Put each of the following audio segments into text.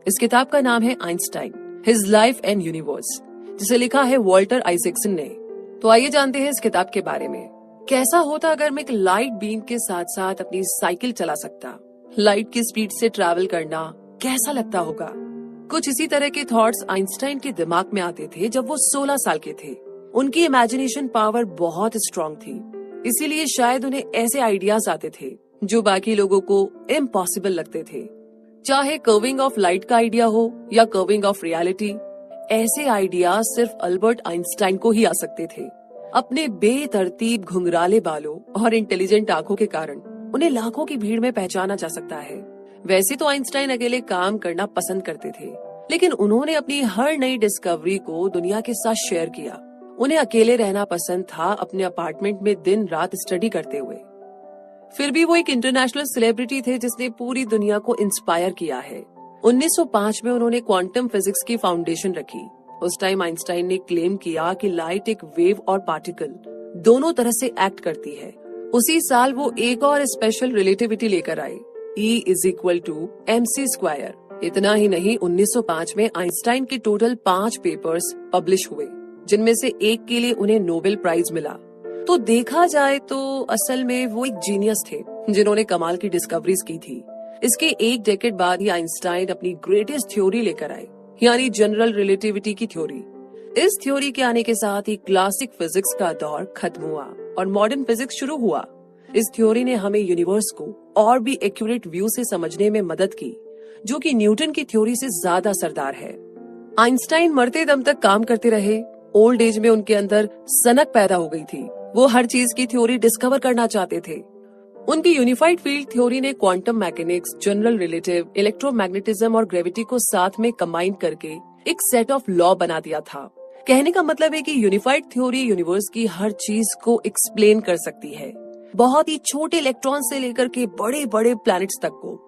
इस किताब का नाम है Einstein, his life and universe, जिसे लिखा है वॉल्टर आइजैक्सन ने। तो आइए जानते हैं इस किताब के बारे में। कैसा होता अगर मैं एक लाइट बीम के साथ साथ अपनी साइकिल चला सकता? लाइट की स्पीड से ट्रैवल करना कैसा लगता होगा? कुछ इसी तरह के थॉट्स आइंस्टाइन के दिमाग में आते थे जब वो 16 साल के थे। उनकी इमेजिनेशन पावर बहुत स्ट्रांग थी, इसीलिए शायद उन्हें ऐसे आइडियाज आते थे जो बाकी लोगों को इम्पॉसिबल लगते थे। चाहे कर्विंग ऑफ लाइट का आइडिया हो या कर्विंग ऑफ रियलिटी, ऐसे आइडियाज सिर्फ अल्बर्ट आइंस्टाइन को ही आ सकते थे। अपने बेतरतीब घुंघराले बालों और इंटेलिजेंट आंखों के कारण उन्हें लाखों की भीड़ में पहचाना जा सकता है। वैसे तो आइंस्टाइन अकेले काम करना पसंद करते थे, लेकिन उन्होंने अपनी हर नई डिस्कवरी को दुनिया के साथ शेयर किया। उन्हें अकेले रहना पसंद था, अपने अपार्टमेंट में दिन रात स्टडी करते हुए। फिर भी वो एक इंटरनेशनल सेलिब्रिटी थे जिसने पूरी दुनिया को इंस्पायर किया है। 1905 में उन्होंने क्वांटम फिजिक्स की फाउंडेशन रखी। उस टाइम आइंस्टाइन ने क्लेम किया कि लाइट एक वेव और पार्टिकल दोनों तरह से एक्ट करती है। उसी साल वो एक और स्पेशल रिलेटिविटी लेकर आए, E=mc²। इतना ही नहीं, 1905 में आइंस्टाइन के टोटल 5 पेपर्स पब्लिश हुए, जिनमें से एक के लिए उन्हें नोबेल प्राइज मिला। तो देखा जाए तो असल में वो एक जीनियस थे जिन्होंने कमाल की डिस्कवरीज की थी। इसके एक डेकेड बाद ही आइंस्टाइन अपनी ग्रेटेस्ट थ्योरी लेकर आए, यानी जनरल रिलेटिविटी की थ्योरी। इस थ्योरी के आने के साथ ही क्लासिक फिजिक्स का दौर खत्म हुआ और मॉडर्न फिजिक्स शुरू हुआ। इस थ्योरी ने हमें यूनिवर्स को और भी एक्यूरेट व्यू से समझने में मदद की, जो कि न्यूटन की थ्योरी से ज्यादा असरदार है। आइंस्टाइन मरते दम तक काम करते रहे। ओल्ड एज में उनके अंदर सनक पैदा हो गई थी। वो हर चीज की थ्योरी डिस्कवर करना चाहते थे। उनकी यूनिफाइड फील्ड थ्योरी ने quantum mechanics, general relative, electromagnetism और ग्रेविटी को साथ में कंबाइन करके एक सेट ऑफ लॉ बना दिया था। कहने का मतलब है कि यूनिफाइड थ्योरी यूनिवर्स की हर चीज को एक्सप्लेन कर सकती है, बहुत ही छोटे इलेक्ट्रॉन से लेकर के बड़े बड़े प्लैनेट्स तक को।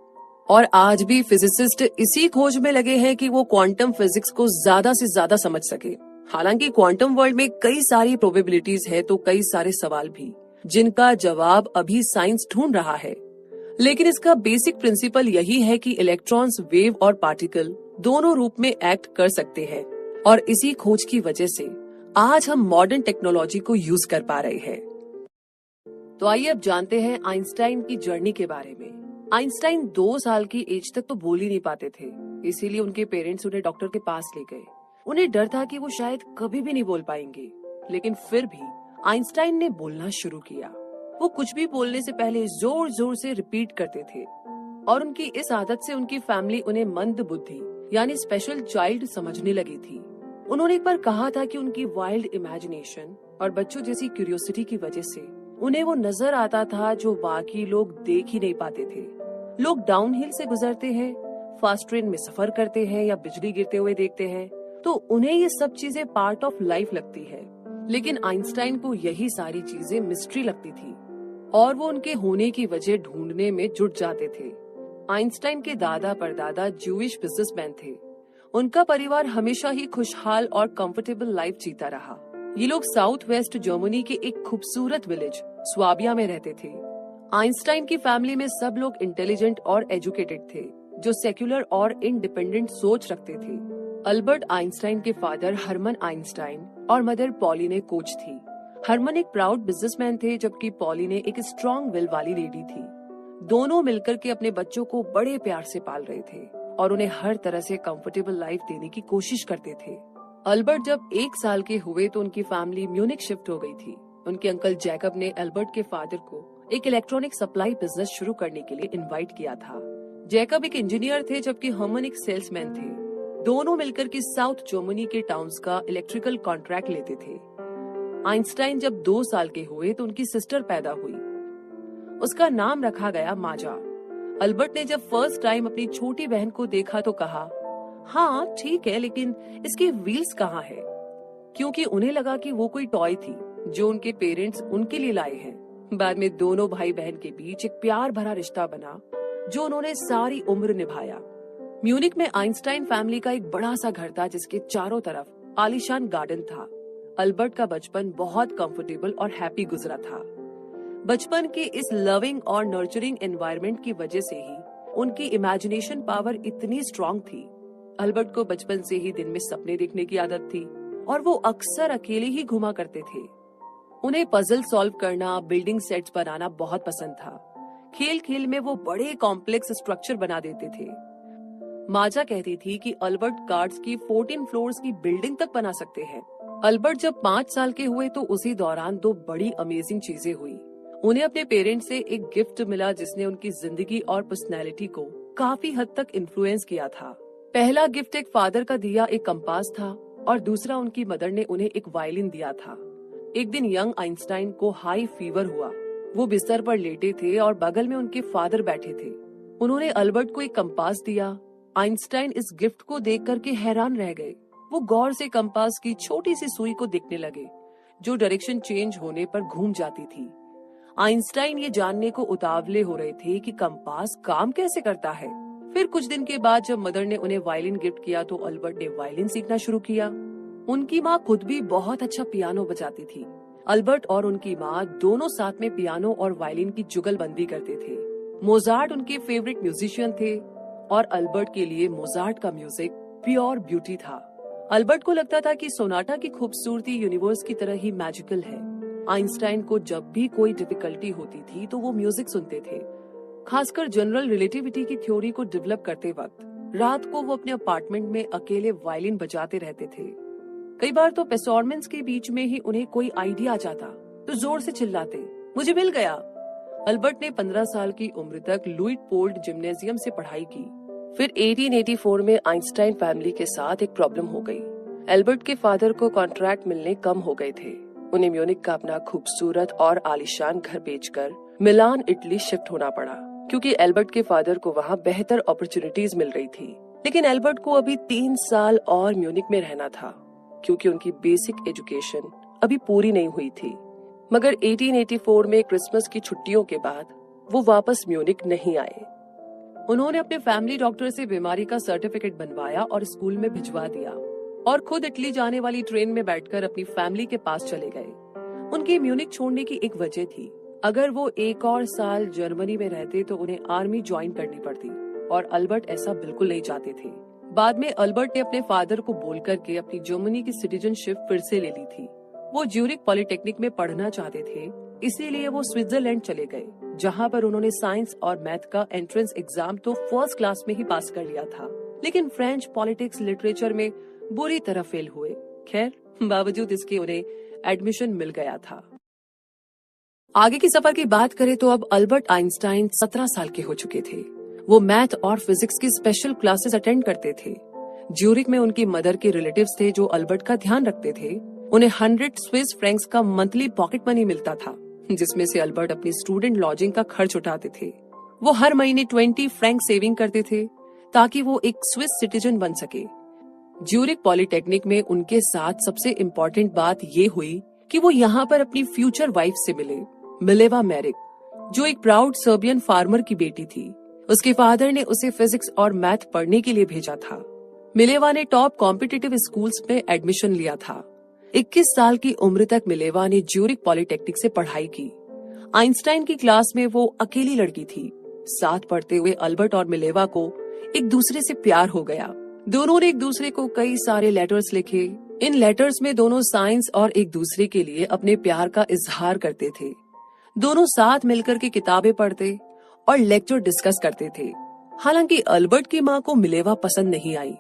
और आज भी फिजिसिस्ट इसी खोज में लगे हैं कि वो क्वांटम फिजिक्स को ज्यादा से ज्यादा समझ सके। हालांकि क्वांटम वर्ल्ड में कई सारी प्रोबेबिलिटीज है तो कई सारे सवाल भी, जिनका जवाब अभी साइंस ढूंढ रहा है। लेकिन इसका बेसिक प्रिंसिपल यही है कि इलेक्ट्रॉन्स वेव और पार्टिकल दोनों रूप में एक्ट कर सकते हैं, और इसी खोज की वजह से आज हम मॉडर्न टेक्नोलॉजी को यूज कर पा रहे हैं। तो आइए अब जानते हैं आइंस्टाइन की जर्नी के बारे में। आइंस्टाइन 2 साल की एज तक तो बोल ही नहीं पाते थे, इसीलिए उनके पेरेंट्स उन्हें डॉक्टर के पास ले गए। उन्हें डर था कि वो शायद कभी भी नहीं बोल पाएंगे, लेकिन फिर भी आइंस्टाइन ने बोलना शुरू किया। वो कुछ भी बोलने से पहले जोर जोर से रिपीट करते थे, और उनकी इस आदत से उनकी फैमिली उन्हें मंद बुद्धि यानी स्पेशल चाइल्ड समझने लगी थी। उन्होंने एक बार कहा था कि उनकी वाइल्ड इमेजिनेशन और बच्चों जैसी क्यूरियोसिटी की वजह से उन्हें वो नजर आता था जो बाकी लोग देख ही नहीं पाते थे। लोग डाउनहिल से गुजरते हैं, फास्ट ट्रेन में सफर करते हैं या बिजली गिरते हुए देखते हैं, तो उन्हें ये सब चीजें पार्ट ऑफ लाइफ लगती है। लेकिन आइंस्टाइन को यही सारी चीजें मिस्ट्री लगती थी, और वो उनके होने की वजह ढूंढने में जुट जाते थे। आइंस्टाइन के दादा परदादा ज्यूइश बिजनेसमैन थे। उनका परिवार हमेशा ही खुशहाल और कंफर्टेबल लाइफ जीता रहा। ये लोग साउथ वेस्ट जर्मनी के एक खूबसूरत विलेज स्वाबिया में रहते थे। आइंस्टाइन की फैमिली में सब लोग इंटेलिजेंट और एजुकेटेड थे, जो सेक्युलर और इंडिपेंडेंट सोच रखते थे। अल्बर्ट आइंस्टाइन के फादर हरमन आइंस्टाइन और मदर पॉलिने कोच थी। हरमन एक प्राउड बिजनेसमैन थे, जबकि पॉलिने एक स्ट्रॉन्ग विल वाली लेडी थी। दोनों मिलकर के अपने बच्चों को बड़े प्यार से पाल रहे थे और उन्हें हर तरह से कंफर्टेबल लाइफ देने की कोशिश करते थे। अल्बर्ट जब 1 साल के हुए तो उनकी फैमिली म्यूनिक शिफ्ट हो गई थी। उनके अंकल जैकब ने अल्बर्ट के फादर को एक इलेक्ट्रॉनिक सप्लाई बिजनेस शुरू करने के लिए इनवाइट किया था। जैकब एक इंजीनियर थे, जबकि हरमन एक सेल्समैन थे। दोनों मिलकर के साउथ जर्मनी के टाउन्स का इलेक्ट्रिकल कॉन्ट्रैक्ट लेते थे। आइंस्टाइन जब 2 साल के हुए तो उनकी सिस्टर पैदा हुई। उसका नाम रखा गया माजा। अल्बर्ट ने जब फर्स्ट टाइम अपनी छोटी बहन को देखा तो कहा, हाँ ठीक है, लेकिन इसके व्हील्स कहाँ है? क्योंकि उन्हें लगा कि वो कोई टॉय थी जो उनके पेरेंट्स उनके लिए लाए हैं। बाद में दोनों भाई बहन के बीच एक प्यार भरा रिश्ता बना, जो उन्होंने सारी उम्र निभाया। म्यूनिक में आइंस्टाइन फैमिली का एक बड़ा सा घर था, जिसके चारों तरफ आलीशान गार्डन था। अल्बर्ट का बचपन बहुत कंफर्टेबल और हैप्पी गुजरा था। बचपन के इस लविंग और नर्चरिंग एनवायरनमेंट की वजह से ही उनकी इमेजिनेशन पावर इतनी स्ट्रांग थी अल्बर्ट को बचपन से ही दिन में सपने देखने की आदत थी और वो अक्सर अकेले ही घुमा करते थे। उन्हें पजल सॉल्व करना, बिल्डिंग सेट्स बनाना बहुत पसंद था। खेल खेल में वो बड़े कॉम्प्लेक्स स्ट्रक्चर बना देते थे। माजा कहती थी कि अल्बर्ट कार्ड्स की 14 फ्लोर्स की बिल्डिंग तक बना सकते हैं। अल्बर्ट जब 5 साल के हुए तो उसी दौरान 2 बड़ी अमेजिंग चीजें हुई। उन्हें अपने पेरेंट्स से एक गिफ्ट मिला जिसने उनकी जिंदगी और पर्सनैलिटी को काफी हद तक इन्फ्लुएंस किया था। पहला गिफ्ट एक फादर का दिया एक कंपास था और दूसरा उनकी मदर ने उन्हें एक वायलिन दिया था। एक दिन यंग आइंस्टाइन को हाई फीवर हुआ। वो बिस्तर पर लेटे थे और बगल में उनके फादर बैठे थे। उन्होंने अल्बर्ट को एक कंपास दिया। आइंस्टाइन इस गिफ्ट को देख करके हैरान रह गए। वो गौर से कंपास की छोटी सी सुई को देखने लगे जो डायरेक्शन चेंज होने पर घूम जाती थी। आइंस्टाइन ये जानने को उतावले हो रहे थे कि कंपास काम कैसे करता है। फिर कुछ दिन के बाद जब मदर ने उन्हें वायलिन गिफ्ट किया तो अल्बर्ट ने वायलिन सीखना शुरू किया। उनकी माँ खुद भी बहुत अच्छा पियानो बजाती थी। अल्बर्ट और उनकी माँ दोनों साथ में पियानो और वायलिन की जुगलबंदी करते थे। मोजार्ट उनके फेवरेट म्यूजिशियन थे और अल्बर्ट के लिए मोजार्ट का म्यूजिक प्योर ब्यूटी था। अल्बर्ट को लगता था कि सोनाटा की खूबसूरती यूनिवर्स की तरह ही मैजिकल है। आइंस्टाइन को जब भी कोई डिफिकल्टी होती थी तो वो म्यूजिक सुनते थे, खासकर जनरल रिलेटिविटी की थ्योरी को डेवलप करते वक्त। रात को वो अपने अपार्टमेंट में अकेले वायलिन बजाते रहते थे। कई बार तो परफॉर्मेंस के बीच में ही उन्हें कोई आइडिया आ जाता तो जोर से चिल्लाते, मुझे मिल गया। अल्बर्ट ने 15 साल की उम्र तक लुइटपोल्ड जिम्नेजियम से पढ़ाई की। फिर 1884 में आइंस्टाइन फैमिली के साथ एक प्रॉब्लम हो गई। अल्बर्ट के फादर को कॉन्ट्रैक्ट मिलने कम हो गए थे। उन्हें म्यूनिक का अपना खूबसूरत और आलीशान घर बेचकर मिलान, इटली शिफ्ट होना पड़ा क्योंकि अल्बर्ट के फादर को वहाँ बेहतर अपॉर्चुनिटीज मिल रही थी। लेकिन अल्बर्ट को अभी 3 साल और म्यूनिक में रहना था क्योंकि उनकी बेसिक एजुकेशन अभी पूरी नहीं हुई थी। मगर 1884 में क्रिसमस की छुट्टियों के बाद वो वापस म्यूनिक नहीं आए। उन्होंने अपने फैमिली डॉक्टर से बीमारी का सर्टिफिकेट बनवाया और स्कूल में भिजवा दिया और खुद इटली जाने वाली ट्रेन में बैठकर अपनी फैमिली के पास चले गए। उनके म्यूनिक छोड़ने की एक वजह थी, अगर वो 1 और साल जर्मनी में रहते तो उन्हें आर्मी ज्वाइन करनी पड़ती और अल्बर्ट ऐसा बिल्कुल नहीं चाहते थे। बाद में अल्बर्ट ने अपने फादर को बोल करके अपनी जर्मनी की सिटीजनशिप फिर से ले ली थी। वो ज्यूरिक पॉलिटेक्निक में पढ़ना चाहते थे, इसीलिए वो स्विट्जरलैंड चले गए जहाँ पर उन्होंने साइंस और मैथ का एंट्रेंस एग्जाम तो फर्स्ट क्लास में ही पास कर लिया था, लेकिन फ्रेंच, पॉलिटिक्स, लिटरेचर में बुरी तरह फेल हुए। खैर, बावजूद इसके उन्हें एडमिशन मिल गया था। आगे की सफर की बात करें तो अब अल्बर्ट आइंस्टाइन 17 साल के हो चुके थे। वो मैथ और फिजिक्स की स्पेशल क्लासेस अटेंड करते थे। ज्यूरिक में उनकी मदर के रिलेटिव्स थे जो अल्बर्ट का ध्यान रखते थे। उन्हें 100 स्विस फ्रैंक्स का मंथली पॉकेट मनी मिलता था, जिसमें से अल्बर्ट अपनी स्टूडेंट लॉजिंग का खर्च उठाते थे। वो हर महीने 20 फ्रैंक सेविंग करते थे ताकि वो एक स्विस सिटीजन बन सके। ज्यूरिक पॉलिटेक्निक में उनके साथ सबसे इम्पोर्टेंट बात ये हुई कि वो यहाँ पर अपनी फ्यूचर वाइफ से मिले, मिलेवा मैरिक, जो एक प्राउड सर्बियन फार्मर की बेटी थी। उसके फादर ने उसे फिजिक्स और मैथ पढ़ने के लिए भेजा था। मिलेवा ने टॉप कॉम्पिटिटिव स्कूल्स में एडमिशन लिया था। 21 साल की उम्र तक मिलेवा ने ज्यूरिक पॉलिटेक्निक से पढ़ाई की। आइंस्टाइन की क्लास में वो अकेली लड़की थी। साथ पढ़ते हुए अल्बर्ट और मिलेवा को एक दूसरे से प्यार हो गया। दोनों ने एक दूसरे को कई सारे लेटर्स लिखे। इन लेटर्स में दोनों साइंस और एक दूसरे के लिए अपने प्यार का इजहार करते थे। दोनों साथ मिलकर के किताबें पढ़ते और लेक्चर डिस्कस करते थे। हालांकि अल्बर्ट की माँ को मिलेवा पसंद नहीं आई।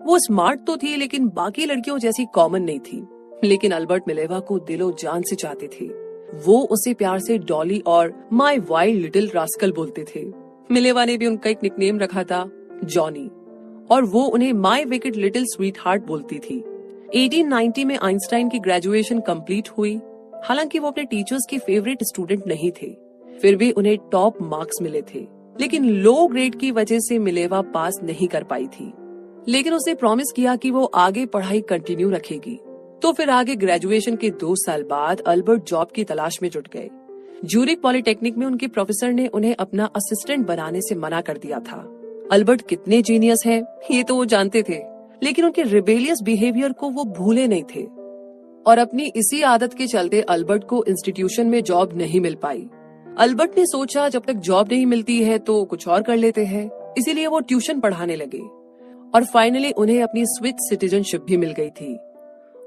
वो स्मार्ट तो थी लेकिन बाकी लड़कियों जैसी कॉमन नहीं थी। लेकिन अल्बर्ट मिलेवा को दिलो जान से चाहते थे। वो उसे प्यार से डॉली और माय वाइल्ड लिटिल रास्कल बोलते थे। मिलेवा ने भी उनका एक निकनेम रखा था, जॉनी, और वो उन्हें my wicked little sweet heart बोलती थी। 1890 में आइंस्टाइन की ग्रेजुएशन कंप्लीट हुई। हालांकि वो अपने टीचर्स की फेवरेट स्टूडेंट नहीं थे, फिर भी उन्हें टॉप मार्क्स मिले थे। लेकिन लो ग्रेड की वजह से मिलेवा पास नहीं कर पाई थी। लेकिन उसने प्रॉमिस किया कि वो आगे पढ़ाई कंटिन्यू रखेगी। तो फिर आगे ग्रेजुएशन के 2 साल बाद अल्बर्ट जॉब की तलाश में जुट गए। ज्यूरिक पॉलिटेक्निक में उनके प्रोफेसर ने उन्हें अपना असिस्टेंट बनाने से मना कर दिया था। अल्बर्ट कितने जीनियस हैं, ये तो वो जानते थे, लेकिन उनके रिबेलियस बिहेवियर को वो भूले नहीं थे। और अपनी इसी आदत के चलते अल्बर्ट को इंस्टीट्यूशन में जॉब नहीं मिल पाई। अल्बर्ट ने सोचा जब तक जॉब नहीं मिलती है तो कुछ और कर लेते हैं, इसीलिए वो ट्यूशन पढ़ाने लगे। और फाइनली उन्हें अपनी स्विस सिटीजनशिप भी मिल गई थी।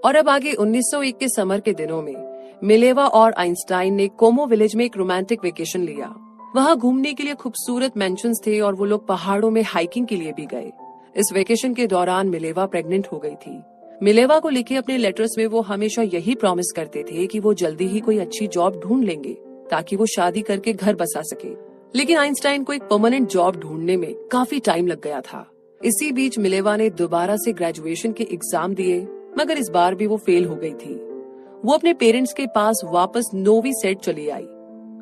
और अब आगे 1901 के समर के दिनों में मिलेवा और आइंस्टाइन ने कोमो विलेज में एक रोमांटिक वेकेशन लिया। वहाँ घूमने के लिए खूबसूरत मेंशंस थे और वो लोग पहाड़ों में हाइकिंग के लिए भी गए। इस वेकेशन के दौरान मिलेवा प्रेग्नेंट हो गई थी। मिलेवा को लिखे अपने लेटर्स में वो हमेशा यही प्रॉमिस करते थे कि वो जल्दी ही कोई अच्छी जॉब ढूंढ लेंगे ताकि वो शादी करके घर बसा सके। लेकिन आइंस्टाइन को एक परमानेंट जॉब ढूंढने में काफी टाइम लग गया था। इसी बीच मिलेवा ने दोबारा से ग्रेजुएशन के एग्जाम दिए, मगर इस बार भी वो फेल हो गई थी। वो अपने पेरेंट्स के पास वापस नोवी सेड चली आई।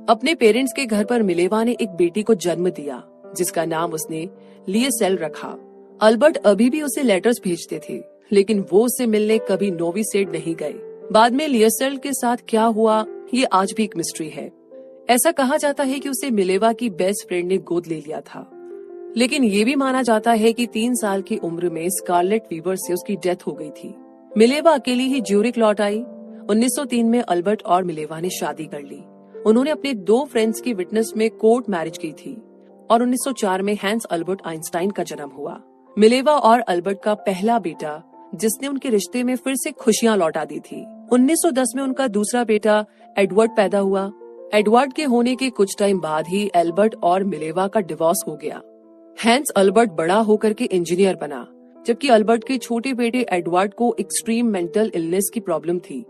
अपने पेरेंट्स के घर पर मिलेवा ने एक बेटी को जन्म दिया जिसका नाम उसने लिएसेल रखा। अल्बर्ट अभी भी उसे लेटर्स भेजते थे, लेकिन वो उससे मिलने कभी नोवी सेड नहीं गए। बाद में लिएसेल के साथ क्या हुआ ये आज भी एक मिस्ट्री है। ऐसा कहा जाता है कि उसे मिलेवा की बेस्ट फ्रेंड ने गोद ले लिया था, लेकिन ये भी माना जाता है कि 3 साल की उम्र में स्कारलेट फीवर से उसकी डेथ हो गई थी। मिलेवा अकेली ही ज्यूरिख लौट आई। 1903 में अल्बर्ट और मिलेवा ने शादी कर ली। उन्होंने अपने 2 फ्रेंड्स की विटनेस में कोर्ट मैरिज की थी और 1904 में हैंस अल्बर्ट आइंस्टाइन का जन्म हुआ। मिलेवा और अल्बर्ट का पहला बेटा जिसने उनके रिश्ते में फिर से खुशियां लौटा दी थी। 1910 में उनका दूसरा बेटा एडवर्ड पैदा हुआ। एडवर्ड के होने के कुछ टाइम बाद ही एल्बर्ट और मिलेवा का डिवोर्स हो गया। हैंस अल्बर्ट बड़ा होकर के इंजीनियर बना, जबकि अल्बर्ट के छोटे बेटे एडवर्ड को एक्सट्रीम मेंटल इलनेस की प्रॉब्लम थी।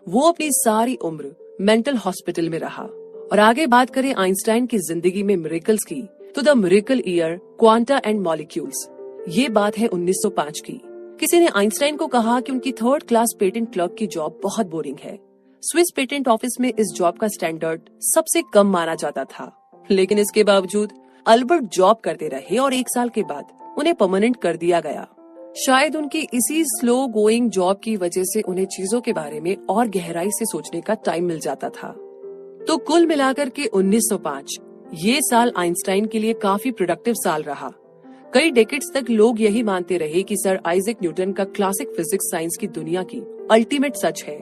वो अपनी सारी उम्र मेंटल हॉस्पिटल में रहा। और आगे बात करें आइंस्टाइन की जिंदगी में मिरेकल्स की, तो the miracle year quanta and molecules, ये बात है 1905 की। किसी ने आइंस्टाइन को कहा कि उनकी 3rd क्लास पेटेंट क्लर्क की जॉब बहुत बोरिंग है। स्विस पेटेंट ऑफिस में इस जॉब का स्टैंडर्ड सबसे कम माना जाता था, लेकिन इसके बावजूद अल्बर्ट जॉब करते रहे और 1 साल के बाद उन्हें परमानेंट कर दिया गया। शायद उनकी इसी स्लो गोइंग जॉब की वजह से उन्हें चीजों के बारे में और गहराई से सोचने का टाइम मिल जाता था। तो कुल मिलाकर के 1905 ये साल आइंस्टाइन के लिए काफी प्रोडक्टिव साल रहा। कई डेकेड्स तक लोग यही मानते रहे कि सर आइजैक न्यूटन का क्लासिक फिजिक्स साइंस की दुनिया की अल्टीमेट सच है।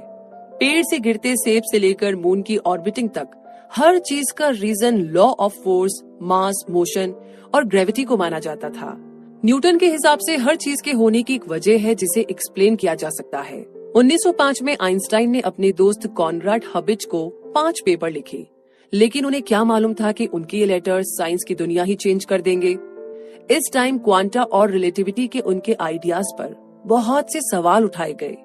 पेड़ से गिरते सेब से लेकर मून की ऑर्बिटिंग तक हर चीज का reason law of force, mass, motion और ग्रेविटी को माना जाता था। न्यूटन के हिसाब से हर चीज के होने की एक वजह है जिसे एक्सप्लेन किया जा सकता है। 1905 में आइंस्टाइन ने अपने दोस्त कॉनराड हबिज को 5 पेपर लिखे, लेकिन उन्हें क्या मालूम था कि उनके ये लेटर्स साइंस की दुनिया ही चेंज कर देंगे। इस टाइम क्वांटा और रिलेटिविटी के उनके आइडियाज पर बहुत से सवाल उठाए गए।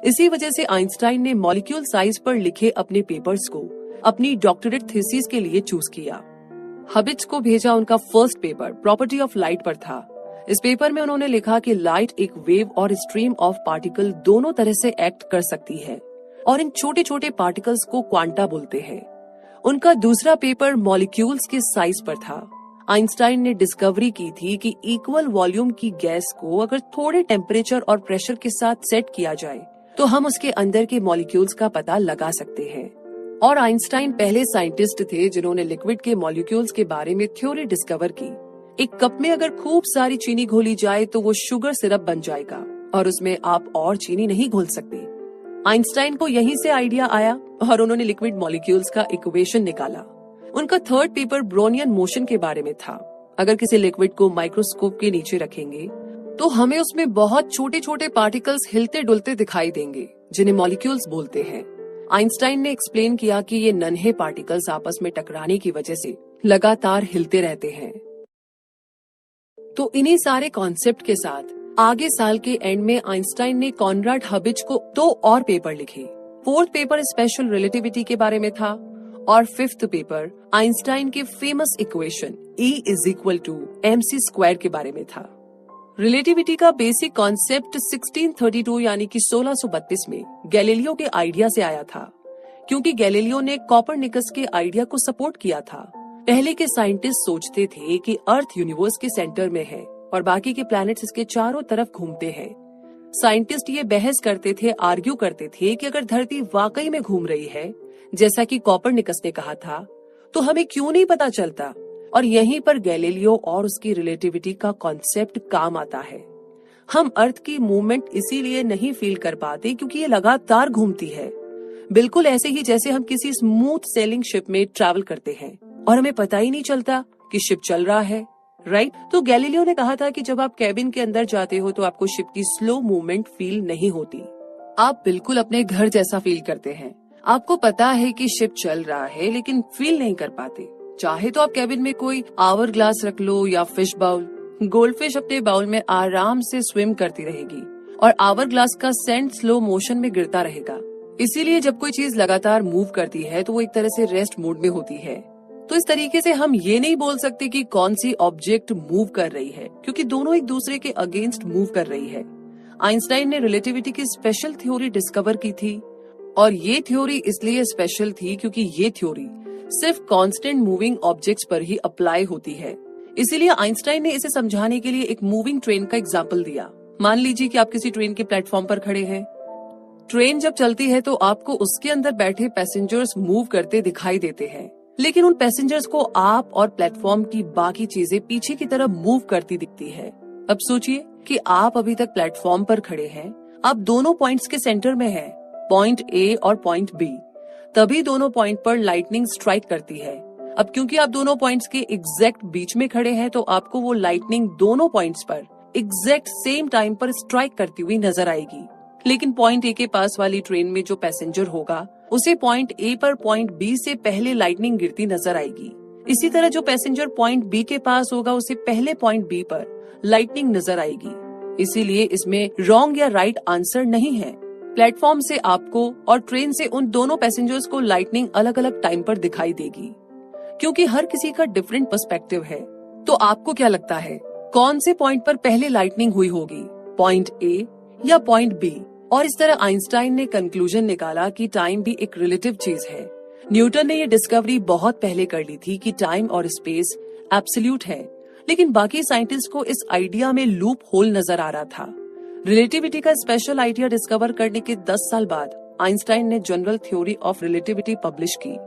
इसी वजह से आइंस्टाइन ने मॉलिक्यूल साइज पर लिखे अपने पेपर्स को अपनी डॉक्टरेट थीसिस के लिए चूज किया। हबिज को भेजा उनका first paper property of light पर था। इस पेपर में उन्होंने लिखा कि लाइट एक वेव और स्ट्रीम ऑफ पार्टिकल दोनों तरह से एक्ट कर सकती है और इन छोटे छोटे पार्टिकल्स को क्वांटा बोलते हैं। उनका दूसरा पेपर मॉलिक्यूल्स के साइज पर था। आइंस्टाइन ने डिस्कवरी की थी कि इक्वल वॉल्यूम की गैस को अगर थोड़े टेम्परेचर और प्रेशर के साथ सेट किया जाए तो हम उसके अंदर के मॉलिक्यूल्स का पता लगा सकते हैं। और आइंस्टाइन पहले साइंटिस्ट थे जिन्होंने लिक्विड के मॉलिक्यूल्स के बारे में थ्योरी डिस्कवर की। एक कप में अगर खूब सारी चीनी घोली जाए तो वो शुगर सिरप बन जाएगा और उसमें आप और चीनी नहीं घोल सकते। आइंस्टाइन को यहीं से आइडिया आया और उन्होंने लिक्विड मॉलिक्यूल्स का इक्वेशन निकाला। उनका थर्ड पेपर ब्रोनियन मोशन के बारे में था। अगर किसी लिक्विड को माइक्रोस्कोप के नीचे रखेंगे तो हमें उसमें बहुत छोटे छोटे पार्टिकल्स हिलते डुलते दिखाई देंगे जिन्हें मॉलिक्यूल्स बोलते हैं। आइंस्टाइन ने एक्सप्लेन किया कि ये नन्हे पार्टिकल्स आपस में टकराने की वजह से लगातार हिलते रहते हैं। तो इन्हीं सारे कॉन्सेप्ट के साथ आगे साल के एंड में आइंस्टाइन ने कॉनराड हबिज को 2 और पेपर लिखे। 4th पेपर स्पेशल रिलेटिविटी के बारे में था और 5th पेपर आइंस्टाइन के फेमस इक्वेशन E = mc² के बारे में था। रिलेटिविटी का बेसिक कॉन्सेप्ट 1632 यानी कि 1632 में गैलीलियो के आइडिया से आया था, क्योंकि गैलीलियो ने कॉपरनिकस के आइडिया को सपोर्ट किया था। पहले के साइंटिस्ट सोचते थे कि अर्थ यूनिवर्स के सेंटर में है और बाकी के प्लैनेट्स इसके चारों तरफ घूमते हैं। साइंटिस्ट ये बहस करते थे, आर्ग्यू करते थे कि अगर धरती वाकई में घूम रही है जैसा कि कॉपरनिकस ने कहा था तो हमें क्यों नहीं पता चलता। और यहीं पर गैलीलियो और उसकी रिलेटिविटी का कॉन्सेप्ट काम आता है। हम अर्थ की मूवमेंट इसीलिए नहीं फील कर पाते क्योंकि ये लगातार घूमती है, बिल्कुल ऐसे ही जैसे हम किसी स्मूथ सेलिंग शिप में ट्रैवल करते हैं और हमें पता ही नहीं चलता कि शिप चल रहा है। राइट? तो गैलीलियो ने कहा था कि जब आप कैबिन के अंदर जाते हो तो आपको शिप की स्लो मूवमेंट फील नहीं होती। आप बिल्कुल अपने घर जैसा फील करते हैं। आपको पता है कि शिप चल रहा है लेकिन फील नहीं कर पाते। चाहे तो आप कैबिन में कोई आवर ग्लास रख लो या फिश बाउल। गोल्डफिश अपने बाउल में आराम से स्विम करती रहेगी और आवर ग्लास का सेंट स्लो मोशन में गिरता रहेगा। इसीलिए जब कोई चीज लगातार मूव करती है तो वो एक तरह से रेस्ट मोड में होती है। तो इस तरीके से हम ये नहीं बोल सकते कि कौन सी ऑब्जेक्ट मूव कर रही है, क्योंकि दोनों एक दूसरे के अगेंस्ट मूव कर रही है। आइंस्टाइन ने रिलेटिविटी की स्पेशल थ्योरी डिस्कवर की थी और ये थ्योरी इसलिए स्पेशल थी क्योंकि ये थ्योरी सिर्फ कांस्टेंट मूविंग ऑब्जेक्ट्स पर ही अप्लाई होती है। इसीलिए आइंस्टाइन ने इसे समझाने के लिए एक मूविंग ट्रेन का एग्जाम्पल दिया। मान लीजिए कि आप किसी ट्रेन के प्लेटफॉर्म पर खड़े हैं। ट्रेन जब चलती है तो आपको उसके अंदर बैठे पैसेंजर्स मूव करते दिखाई देते हैं, लेकिन उन पैसेंजर्स को आप और प्लेटफॉर्म की बाकी चीजें पीछे की तरफ मूव करती दिखती है। अब सोचिए कि आप अभी तक प्लेटफॉर्म पर खड़े हैं, आप दोनों पॉइंट्स के सेंटर में हैं, पॉइंट ए और पॉइंट बी। तभी दोनों पॉइंट पर लाइटनिंग स्ट्राइक करती है। अब क्योंकि आप दोनों पॉइंट्स के एग्जैक्ट बीच में खड़े हैं तो आपको वो लाइटनिंग दोनों पॉइंट्स पर एग्जैक्ट सेम टाइम पर स्ट्राइक करती हुई नजर आएगी। लेकिन पॉइंट ए के पास वाली ट्रेन में जो पैसेंजर होगा उसे पॉइंट ए पर पॉइंट बी से पहले लाइटनिंग गिरती नजर आएगी। इसी तरह जो पैसेंजर पॉइंट बी के पास होगा उसे पहले पॉइंट बी पर लाइटनिंग नजर आएगी। इसीलिए इसमें रॉन्ग या राइट आंसर नहीं है। प्लेटफॉर्म से आपको और ट्रेन से उन दोनों पैसेंजर्स को लाइटनिंग अलग अलग टाइम पर दिखाई देगी, क्योंकि हर किसी का डिफरेंट पर्सपेक्टिव है। तो आपको क्या लगता है कौन से पॉइंट पर पहले लाइटनिंग हुई होगी, पॉइंट ए या पॉइंट बी? और इस तरह आइंस्टाइन ने कंक्लूजन निकाला कि टाइम भी एक रिलेटिव चीज है। न्यूटन ने ये डिस्कवरी बहुत पहले कर ली थी कि टाइम और स्पेस एब्सोल्यूट है, लेकिन बाकी साइंटिस्ट को इस आइडिया में लूप होल नजर आ रहा था। रिलेटिविटी का स्पेशल आइडिया डिस्कवर करने के 10 साल बाद आइंस्टाइन ने general theory of relativity publish की।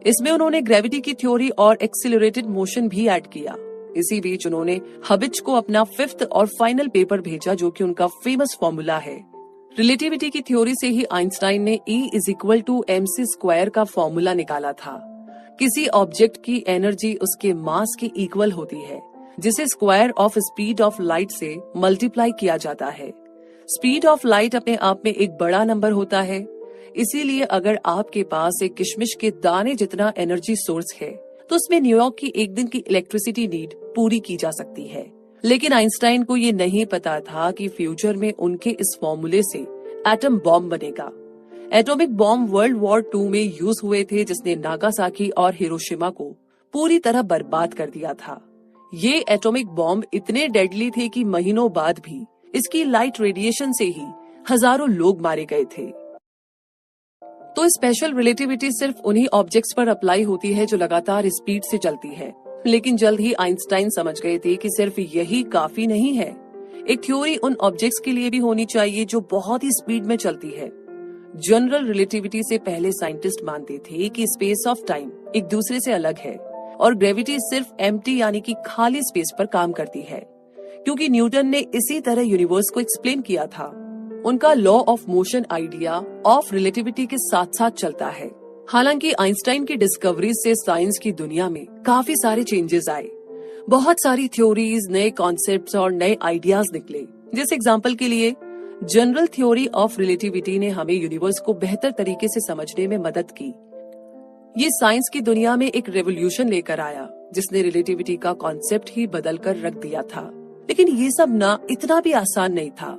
इसमें उन्होंने ग्रेविटी की थ्योरी और एक्सिलरेटेड मोशन भी ऐड किया। इसी बीच उन्होंने हबिच को अपना 5th और फाइनल पेपर भेजा, जो कि उनका फेमस फॉर्मूला है। रिलेटिविटी की थ्योरी से ही आइंस्टाइन ने E=mc² का फॉर्मूला निकाला था। किसी ऑब्जेक्ट की एनर्जी उसके मास के इक्वल होती है, जिसे square of speed of light से मल्टीप्लाई किया जाता है। स्पीड ऑफ लाइट अपने आप में एक बड़ा नंबर होता है, इसीलिए अगर आपके पास एक किशमिश के दाने जितना एनर्जी सोर्स है तो उसमें न्यूयॉर्क की एक दिन की इलेक्ट्रिसिटी नीड पूरी की जा सकती है। लेकिन आइंस्टाइन को ये नहीं पता था कि फ्यूचर में उनके इस फॉर्मूले से एटम बॉम्ब बनेगा। एटॉमिक बॉम्ब वर्ल्ड वॉर 2 में यूज हुए थे, जिसने नागासाकी और हिरोशिमा को पूरी तरह बर्बाद कर दिया था। ये एटॉमिक बॉम्ब इतने डेडली थे कि महीनों बाद भी इसकी लाइट रेडिएशन से ही हजारों लोग मारे गए थे। तो स्पेशल रिलेटिविटी सिर्फ उन्हीं ऑब्जेक्ट्स पर अप्लाई होती है जो लगातार स्पीड से चलती है। लेकिन जल्द ही आइंस्टाइन समझ गए थे कि सिर्फ यही काफी नहीं है। एक थ्योरी उन ऑब्जेक्ट्स के लिए भी होनी चाहिए जो बहुत ही स्पीड में चलती है। जनरल रिलेटिविटी से पहले साइंटिस्ट मानते थे कि स्पेस ऑफ टाइम एक दूसरे से अलग है और ग्रेविटी सिर्फ एम्प्टी यानी कि खाली स्पेस पर काम करती है, क्योंकि न्यूटन ने इसी तरह यूनिवर्स को एक्सप्लेन किया था। उनका law of motion idea of relativity के साथ साथ चलता है। हालांकि आइंस्टाइन की डिस्कवरी से साइंस की दुनिया में काफी सारे चेंजेस आए। बहुत सारी थ्योरीज, नए कॉन्सेप्ट्स और नए आइडियाज निकले। जैसे एग्जांपल के लिए जनरल थ्योरी ऑफ रिलेटिविटी ने हमें यूनिवर्स को बेहतर तरीके से समझने में मदद की। ये साइंस की दुनिया में एक रेवोल्यूशन लेकर आया, जिसने रिलेटिविटी का कॉन्सेप्ट ही बदल कर रख दिया था। लेकिन ये सब ना इतना भी आसान नहीं था।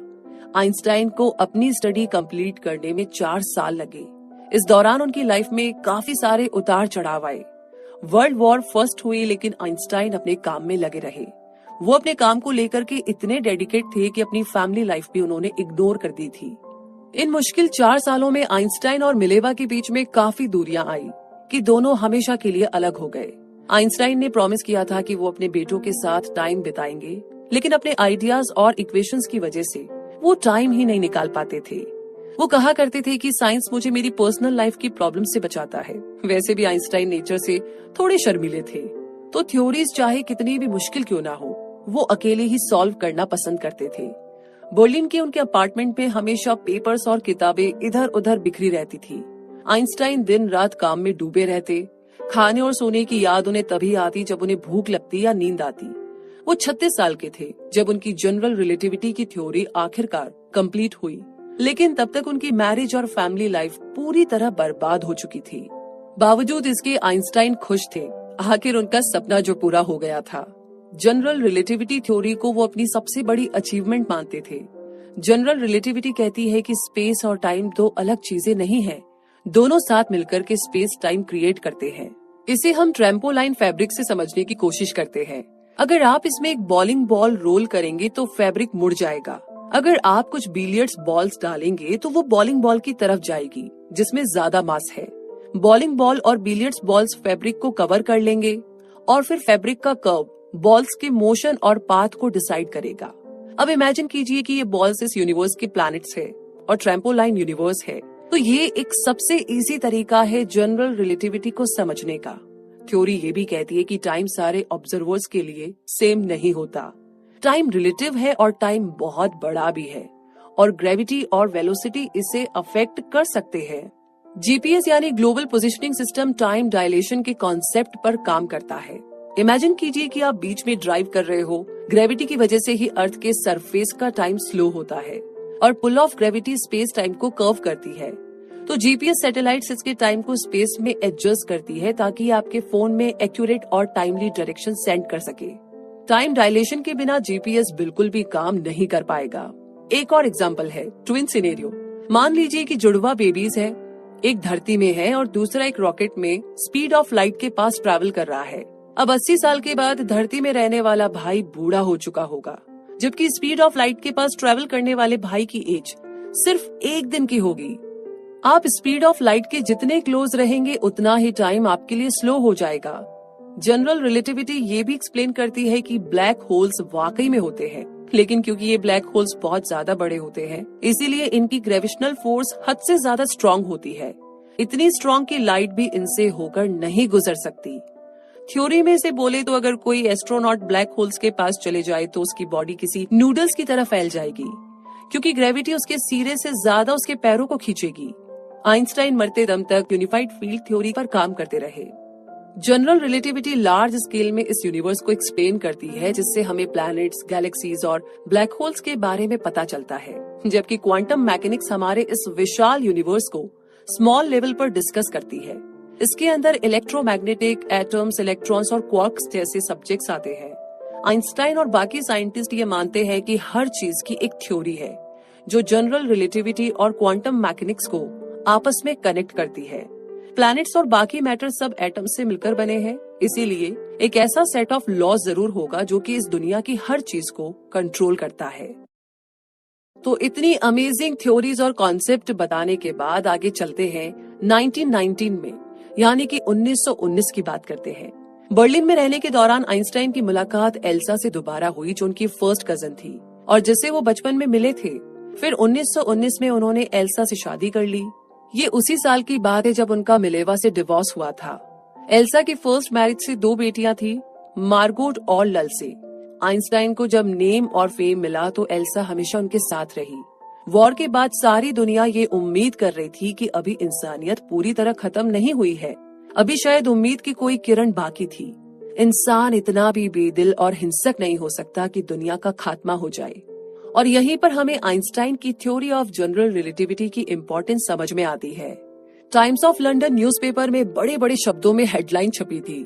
आइंस्टाइन को अपनी स्टडी कंप्लीट करने में 4 साल लगे। इस दौरान उनकी लाइफ में काफी सारे उतार चढ़ाव आए। वर्ल्ड वॉर फर्स्ट हुई, लेकिन आइंस्टाइन अपने काम में लगे रहे। वो अपने काम को लेकर के इतने डेडिकेट थे कि अपनी फैमिली लाइफ भी उन्होंने इग्नोर कर दी थी। इन मुश्किल 4 सालों में आइंस्टाइन और मिलेवा के बीच में काफी दूरियां आई कि दोनों हमेशा के लिए अलग हो गए। आइंस्टाइन ने प्रॉमिस किया था कि वो अपने बेटों के साथ टाइम बिताएंगे, लेकिन अपने आइडियाज और इक्वेशंस की वजह से वो टाइम ही नहीं निकाल पाते थे। वो कहा करते थे कि साइंस मुझे मेरी पर्सनल लाइफ की प्रॉब्लम से बचाता है। वैसे भी आइंस्टाइन नेचर से थोड़े शर्मीले थे, तो थ्योरीज चाहे कितनी भी मुश्किल क्यों ना हो, वो अकेले ही सॉल्व करना पसंद करते थे। बर्लिन के उनके अपार्टमेंट में हमेशा पेपर्स और किताबें इधर उधर बिखरी रहती थी। आइंस्टाइन दिन रात काम में डूबे रहते। खाने और सोने की याद उन्हें तभी आती जब उन्हें भूख लगती या नींद आती। वो 36 साल के थे जब उनकी जनरल रिलेटिविटी की थ्योरी आखिरकार कंप्लीट हुई, लेकिन तब तक उनकी मैरिज और फैमिली लाइफ पूरी तरह बर्बाद हो चुकी थी। बावजूद इसके आइंस्टाइन खुश थे, आखिर उनका सपना जो पूरा हो गया था। जनरल रिलेटिविटी थ्योरी को वो अपनी सबसे बड़ी अचीवमेंट मानते थे। जनरल रिलेटिविटी कहती है कि स्पेस और टाइम दो अलग चीजें नहीं है, दोनों साथ मिलकर के स्पेस टाइम क्रिएट करते हैं। इसे हम ट्रैम्पोलाइन फैब्रिक से समझने की कोशिश करते हैं। अगर आप इसमें एक बॉलिंग बॉल रोल करेंगे तो फैब्रिक मुड़ जाएगा। अगर आप कुछ बिलियर्ड्स बॉल्स डालेंगे तो वो बॉलिंग बॉल की तरफ जाएगी जिसमें ज्यादा मास है। बॉलिंग बॉल और बिलियर्ड्स बॉल्स फैब्रिक को कवर कर लेंगे और फिर फैब्रिक का कर्व बॉल्स के मोशन और पाथ को डिसाइड करेगा। अब इमेजिन कीजिए कि ये बॉल्स इस यूनिवर्स के प्लैनेट्स है और ट्रैम्पोलाइन यूनिवर्स है, तो ये एक सबसे इजी तरीका है जनरल रिलेटिविटी को समझने का। थ्योरी ये भी कहती है कि टाइम सारे ऑब्जर्वर्स के लिए सेम नहीं होता। टाइम रिलेटिव है और टाइम बहुत बड़ा भी है और ग्रेविटी और वेलोसिटी इसे अफेक्ट कर सकते हैं। जीपीएस यानी global positioning system time dilation के कॉन्सेप्ट पर काम करता है। इमेजिन कीजिए कि आप बीच में ड्राइव कर रहे हो, ग्रेविटी की वजह से ही अर्थ के सरफेस का टाइम स्लो होता है और पुल ऑफ ग्रेविटी स्पेस टाइम को कर्व करती है। तो जीपीएस सैटेलाइट्स इसके टाइम को स्पेस में एडजस्ट करती है ताकि आपके फोन में एक्यूरेट और टाइमली डायरेक्शन सेंड कर सके। टाइम डायलेशन के बिना जीपीएस बिल्कुल भी काम नहीं कर पाएगा। एक और एग्जांपल है ट्विन सिनेरियो। मान लीजिए कि जुड़वा बेबीज है, एक धरती में है और दूसरा एक रॉकेट में स्पीड ऑफ लाइट के पास ट्रैवल कर रहा है। अब 80 साल के बाद धरती में रहने वाला भाई बूढ़ा हो चुका होगा, जबकि स्पीड ऑफ लाइट के पास ट्रैवल करने वाले भाई की एज सिर्फ 1 दिन की होगी। आप स्पीड ऑफ लाइट के जितने क्लोज रहेंगे उतना ही टाइम आपके लिए स्लो हो जाएगा। जनरल रिलेटिविटी ये भी एक्सप्लेन करती है कि ब्लैक होल्स वाकई में होते हैं, लेकिन क्योंकि ये ब्लैक होल्स बहुत ज्यादा बड़े होते हैं, इसीलिए इनकी ग्रेविटेशनल फोर्स हद से ज्यादा स्ट्रॉन्ग होती है। इतनी स्ट्रॉन्ग कि लाइट भी इनसे होकर नहीं गुजर सकती। थ्योरी में से बोले तो अगर कोई एस्ट्रोनॉट ब्लैक होल्स के पास चले जाए तो उसकी बॉडी किसी नूडल्स की तरह फैल जाएगी, क्योंकि ग्रेविटी उसके सिरे से ज्यादा उसके पैरों को खींचेगी। आइंस्टाइन मरते दम तक यूनिफाइड फील्ड थ्योरी पर काम करते रहे। जनरल रिलेटिविटी लार्ज स्केल में इस यूनिवर्स को एक्सप्लेन करती है, जिससे हमें प्लैनेट्स, गैलेक्सीज और ब्लैक होल्स के बारे में पता चलता है, जबकि क्वांटम मैकेनिक्स हमारे इस विशाल यूनिवर्स को स्मॉल लेवल पर डिस्कस करती है। इसके अंदर इलेक्ट्रोमैग्नेटिक, एटम्स, इलेक्ट्रॉन्स और क्वार्क्स जैसे सब्जेक्ट्स आते हैं। आइंस्टाइन और बाकी साइंटिस्ट ये मानते हैं कि हर चीज की एक थ्योरी है जो जनरल रिलेटिविटी और क्वांटम मैकेनिक्स को आपस में कनेक्ट करती है। प्लैनेट्स और बाकी मैटर सब एटम से मिलकर बने हैं, इसीलिए एक ऐसा सेट ऑफ लॉज जरूर होगा जो कि इस दुनिया की हर चीज को कंट्रोल करता है। तो इतनी अमेजिंग थ्योरीज और कॉन्सेप्ट बताने के बाद आगे चलते हैं 1919 में, यानी कि 1919 की बात करते हैं। बर्लिन में रहने के दौरान आइंस्टाइन की मुलाकात एल्सा से दोबारा हुई, जो उनकी फर्स्ट कजन थी और जिससे वो बचपन में मिले थे। फिर 1919 में उन्होंने एल्सा से शादी कर ली। ये उसी साल की बात है जब उनका मिलेवा से डिवोर्स हुआ था। एल्सा की फर्स्ट मैरिज से 2 बेटियां थी, मार्गोट और लल्से। आइंस्टाइन को जब नेम और फेम मिला तो एल्सा हमेशा उनके साथ रही। वॉर के बाद सारी दुनिया ये उम्मीद कर रही थी कि अभी इंसानियत पूरी तरह खत्म नहीं हुई है, अभी शायद उम्मीद की कोई किरण बाकी थी। इंसान इतना भी बेदिल और हिंसक नहीं हो सकता कि दुनिया का खात्मा हो जाए। और यहीं पर हमें आइंस्टाइन की थ्योरी ऑफ जनरल रिलेटिविटी की इम्पोर्टेंस समझ में आती है। टाइम्स ऑफ लंदन न्यूज़पेपर में बड़े बड़े शब्दों में हेडलाइन छपी थी,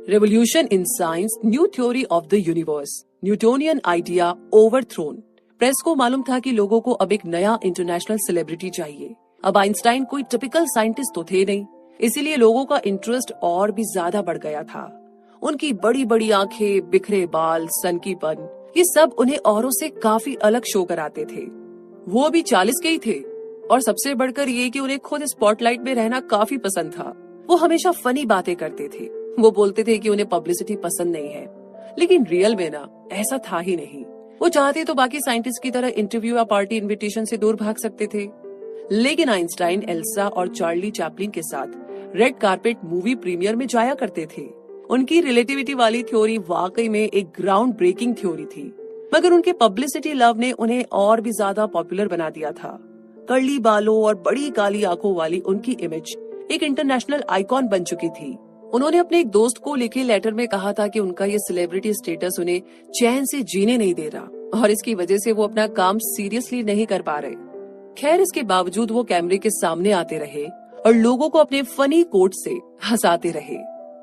revolution in science, new theory of the universe, Newtonian idea overthrown. Press को मालूम था कि लोगों को अब एक नया इंटरनेशनल सेलिब्रिटी चाहिए। अब आइंस्टाइन कोई टिपिकल साइंटिस्ट तो थे नहीं, इसीलिए लोगों का इंटरेस्ट और भी ज्यादा बढ़ गया था। उनकी बड़ी बड़ी आंखें, बिखरे बाल, सनकीपन, ये सब उन्हें औरों से काफी अलग शो कराते थे। वो भी 40 के ही थे और सबसे बढ़कर ये कि उन्हें खुद स्पॉटलाइट में रहना काफी पसंद था। वो हमेशा फनी बातें करते थे। वो बोलते थे कि उन्हें पब्लिसिटी पसंद नहीं है, लेकिन रियल में ना ऐसा था ही नहीं। वो चाहते तो बाकी साइंटिस्ट की तरह इंटरव्यू या पार्टी इनविटेशन से दूर भाग सकते थे, लेकिन आइंस्टाइन एल्सा और चार्ली चैपलिन के साथ रेड कारपेट मूवी प्रीमियर में जाया करते थे। उनकी रिलेटिविटी वाली थ्योरी वाकई में एक ग्राउंड ब्रेकिंग थ्योरी थी, मगर उनके पब्लिसिटी लव ने उन्हें और भी ज्यादा पॉपुलर बना दिया था। कर्ली बालों और बड़ी काली आंखों वाली उनकी इमेज एक इंटरनेशनल आइकॉन बन चुकी थी। उन्होंने अपने एक दोस्त को लिखे लेटर में कहा था कि उनका ये सेलिब्रिटी स्टेटस उन्हें चैन से जीने नहीं दे रहा और इसकी वजह से वो अपना काम सीरियसली नहीं कर पा रहे। खैर, इसके बावजूद वो कैमरे के सामने आते रहे और लोगों को अपने फनी कोट से हंसाते रहे।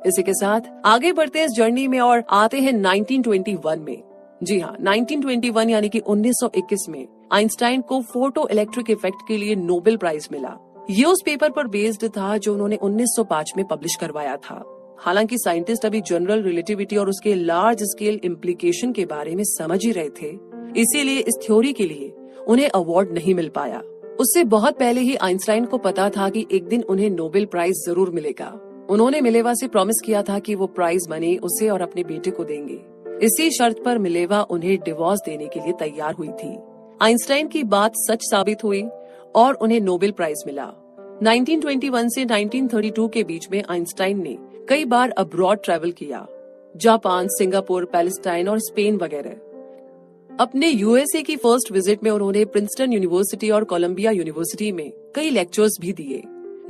इसी के साथ आगे बढ़ते हैं इस जर्नी में और आते हैं 1921 में। जी हाँ, 1921 यानी कि 1921 में आइंस्टाइन को फोटो इलेक्ट्रिक इफेक्ट के लिए नोबेल प्राइज मिला। ये उस पेपर पर बेस्ड था जो उन्होंने 1905 में पब्लिश करवाया था। हालांकि साइंटिस्ट अभी जनरल रिलेटिविटी और उसके लार्ज स्केल इम्प्लीकेशन के बारे में समझ ही रहे थे, इसीलिए इस थ्योरी के लिए उन्हें अवार्ड नहीं मिल पाया। उससे बहुत पहले ही आइंस्टाइन को पता था कि एक दिन उन्हें नोबेल प्राइज जरूर मिलेगा। उन्होंने मिलेवा से प्रॉमिस किया था कि वो प्राइज मनी उसे और अपने बेटे को देंगे। इसी शर्त पर मिलेवा उन्हें डिवोर्स देने के लिए तैयार हुई थी। आइंस्टाइन की बात सच साबित हुई और उन्हें नोबेल प्राइज मिला। 1921 से 1932 के बीच में आइंस्टाइन ने कई बार अब्रॉड ट्रैवल किया, जापान, सिंगापुर, पैलेस्टाइन और स्पेन वगैरह। अपने यूएसए की फर्स्ट विजिट में उन्होंने प्रिंसटन यूनिवर्सिटी और कोलंबिया यूनिवर्सिटी में कई लेक्चर्स भी दिए।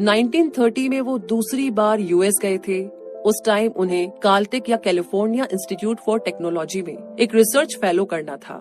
1930 में वो दूसरी बार यूएस गए थे। उस टाइम उन्हें काल्टेक या कैलिफोर्निया इंस्टीट्यूट फॉर टेक्नोलॉजी में एक रिसर्च फेलो करना था।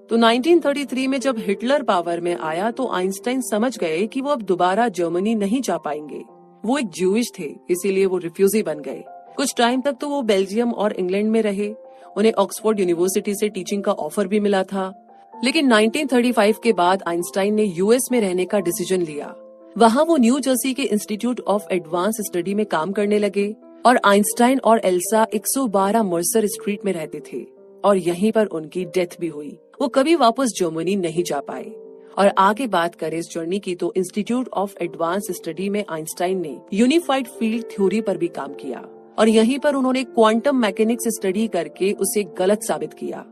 तो 1933 में जब हिटलर पावर में आया तो आइंस्टाइन समझ गए कि वो अब दोबारा जर्मनी नहीं जा पाएंगे। वो एक ज्यूइश थे, इसीलिए वो रिफ्यूजी बन गए। कुछ टाइम तक तो वो बेल्जियम और इंग्लैंड में रहे। उन्हें ऑक्सफोर्ड यूनिवर्सिटी से टीचिंग का ऑफर भी मिला था। लेकिन 1935 के बाद आइंस्टाइन ने यूएस में रहने का डिसीजन लिया। वहाँ वो न्यू जर्सी के इंस्टीट्यूट ऑफ एडवांस स्टडी में काम करने लगे और आइंस्टाइन और एल्सा 112 मर्सर स्ट्रीट में रहते थे और यहीं पर उनकी डेथ भी हुई। वो कभी वापस जर्मनी नहीं जा पाए। और आगे बात करें इस जर्नी की तो इंस्टीट्यूट ऑफ एडवांस स्टडी में आइंस्टाइन ने यूनिफाइड फील्ड थ्योरी पर भी काम किया और यहीं पर उन्होंने क्वांटम मैकेनिक्स स्टडी करके उसे गलत साबित किया।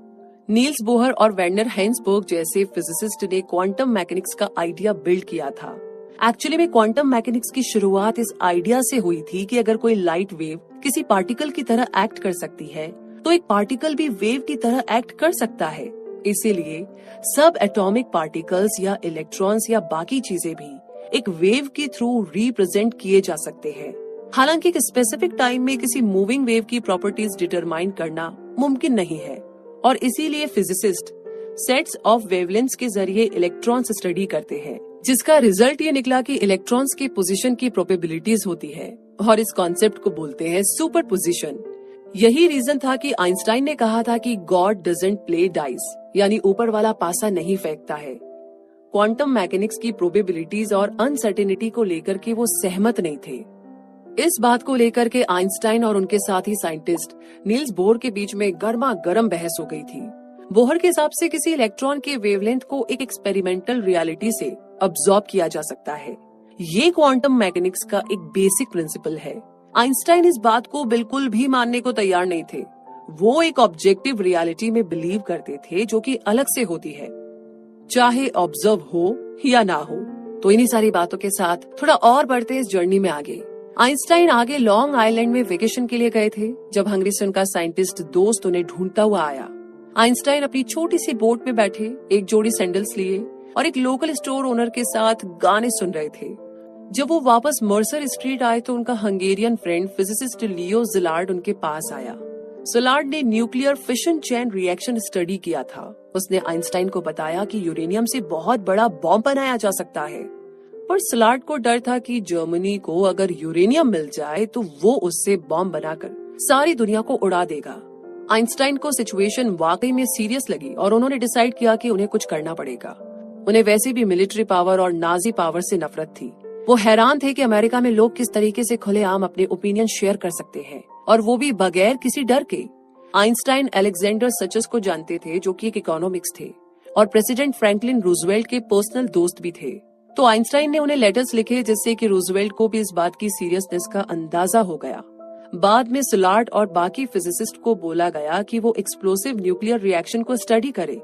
नील्स बोहर और वर्नर हेंसबर्ग जैसे फिजिसिस्ट ने क्वांटम मैकेनिक्स का आइडिया बिल्ड किया था। एक्चुअली में क्वांटम मैकेनिक्स की शुरुआत इस आइडिया से हुई थी कि अगर कोई लाइट वेव किसी पार्टिकल की तरह एक्ट कर सकती है तो एक पार्टिकल भी वेव की तरह एक्ट कर सकता है। इसीलिए सब एटॉमिक पार्टिकल्स या इलेक्ट्रॉन्स या बाकी चीजें भी एक वेव के थ्रू रिप्रेजेंट किए जा सकते हैं। हालांकि एक स्पेसिफिक टाइम में किसी मूविंग वेव की प्रॉपर्टीज डिटरमाइन करना मुमकिन नहीं है और इसीलिए फिजिसिस्ट सेट्स ऑफ वेवलेंथ्स के जरिए इलेक्ट्रॉन्स स्टडी करते हैं, जिसका रिजल्ट ये निकला कि इलेक्ट्रॉन्स की पोजीशन की प्रोबेबिलिटीज होती है और इस कॉन्सेप्ट को बोलते हैं सुपरपोजिशन। यही रीजन था कि आइंस्टाइन ने कहा था कि गॉड डजंट प्ले डाइस, यानी ऊपर वाला पासा नहीं फेंकता है। क्वांटम मैकेनिक्स की प्रोबेबिलिटीज और अनसर्टेनिटी को लेकर के वो सहमत नहीं थे। इस बात को लेकर के आइंस्टाइन और उनके साथी साइंटिस्ट नील्स बोहर के बीच में गर्मा गर्म बहस हो गई थी। बोहर के हिसाब से किसी इलेक्ट्रॉन के वेवलेंथ को एक एक्सपेरिमेंटल रियलिटी से अब्सॉर्ब किया जा सकता है। ये क्वांटम मैकेनिक्स का एक बेसिक प्रिंसिपल है। आइंस्टाइन इस बात को बिल्कुल भी मानने को तैयार नहीं थे। वो एक ऑब्जेक्टिव रियलिटी में बिलीव करते थे जो कि अलग से होती है, चाहे ऑब्जर्व हो या ना हो। तो इन्हीं सारी बातों के साथ थोड़ा और बढ़ते इस जर्नी में आगे। आइंस्टाइन आगे लॉन्ग आइलैंड में वेकेशन के लिए गए थे जब हंगरी से उनका साइंटिस्ट दोस्त उन्हें ढूंढता हुआ आया। आइंस्टाइन अपनी छोटी सी बोट में बैठे एक जोड़ी सैंडल्स लिए और एक लोकल स्टोर ओनर के साथ गाने सुन रहे थे। जब वो वापस मर्सर स्ट्रीट आए तो उनका हंगेरियन फ्रेंड फिजिसिस्ट लियो ज़िलार्ड उनके पास आया। ज़िलार्ड ने nuclear fission chain reaction study किया था। उसने आइंस्टाइन को बताया कि यूरेनियम से बहुत बड़ा बॉम्ब बनाया जा सकता है, पर ज़िलार्ड को डर था कि जर्मनी को अगर यूरेनियम मिल जाए तो वो उससे बॉम्ब बनाकर सारी दुनिया को उड़ा देगा। आइंस्टाइन को सिचुएशन वाकई में सीरियस लगी और उन्होंने डिसाइड किया कि उन्हें कुछ करना पड़ेगा। उन्हें वैसे भी मिलिट्री पावर और नाजी पावर से नफरत थी। वो हैरान थे कि अमेरिका में लोग किस तरीके से खुलेआम अपने ओपिनियन शेयर कर सकते हैं और वो भी बगैर किसी डर के। आइंस्टाइन अलेक्जेंडर सचस को जानते थे जो कि एक इकोनॉमिक्स थे और प्रेसिडेंट फ्रैंकलिन रूजवेल्ट के पर्सनल दोस्त भी थे। तो आइंस्टाइन ने उन्हें लेटर्स लिखे जिससे कि रूजवेल्ट को भी इस बात की सीरियसनेस का अंदाजा हो गया। बाद में ज़िलार्ड और बाकी फिजिसिस्ट को बोला गया कि वो एक्सप्लोसिव न्यूक्लियर रिएक्शन को स्टडी करे।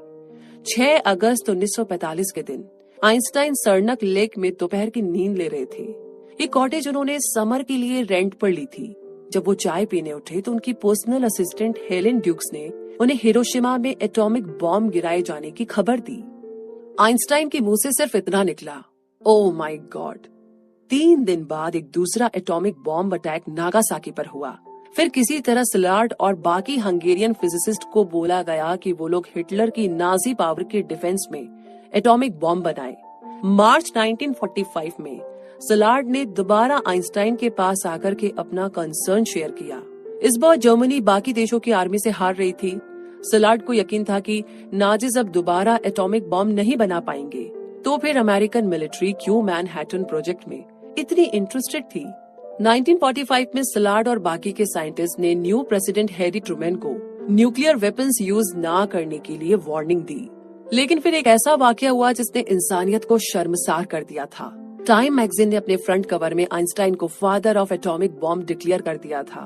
6 अगस्त 1945 के दिन आइंस्टाइन सरनक लेक में दोपहर की नींद ले रहे थे। ये कॉटेज उन्होंने समर के लिए रेंट पर ली थी। जब वो चाय पीने उठे तो उनकी पर्सनल असिस्टेंट हेलेन ड्यूक्स ने उन्हें हिरोशिमा में एटॉमिक बॉम्ब गिराए जाने की खबर दी। आइंस्टाइन के मुंह से सिर्फ इतना निकला, ओह माय गॉड। 3 दिन बाद एक दूसरा एटॉमिक बॉम्ब अटैक नागासाकी पर हुआ। फिर किसी तरह सिलार्ड और बाकी हंगेरियन फिजिसिस्ट को बोला गया कि वो लोग हिटलर की नाजी पावर के डिफेंस में एटॉमिक बॉम्ब बनाए। मार्च 1945 में सिलार्ड ने दोबारा आइंस्टाइन के पास आकर के अपना कंसर्न शेयर किया। इस बार जर्मनी बाकी देशों की आर्मी से हार रही थी। सिलार्ड को यकीन था कि नाजिज अब दोबारा एटॉमिक बॉम्ब नहीं बना पाएंगे, तो फिर अमेरिकन मिलिट्री क्यों मैनहट्टन प्रोजेक्ट में इतनी इंटरेस्टेड थी। 1945 में सिलार्ड और बाकी के साइंटिस्ट ने न्यू प्रेसिडेंट हैरी ट्रूमैन को न्यूक्लियर वेपन्स यूज ना करने के लिए वार्निंग दी। लेकिन फिर एक ऐसा वाकया हुआ जिसने इंसानियत को शर्मसार कर दिया था। टाइम मैगजीन ने अपने फ्रंट कवर में आइंस्टाइन को father of atomic bomb declare कर दिया था।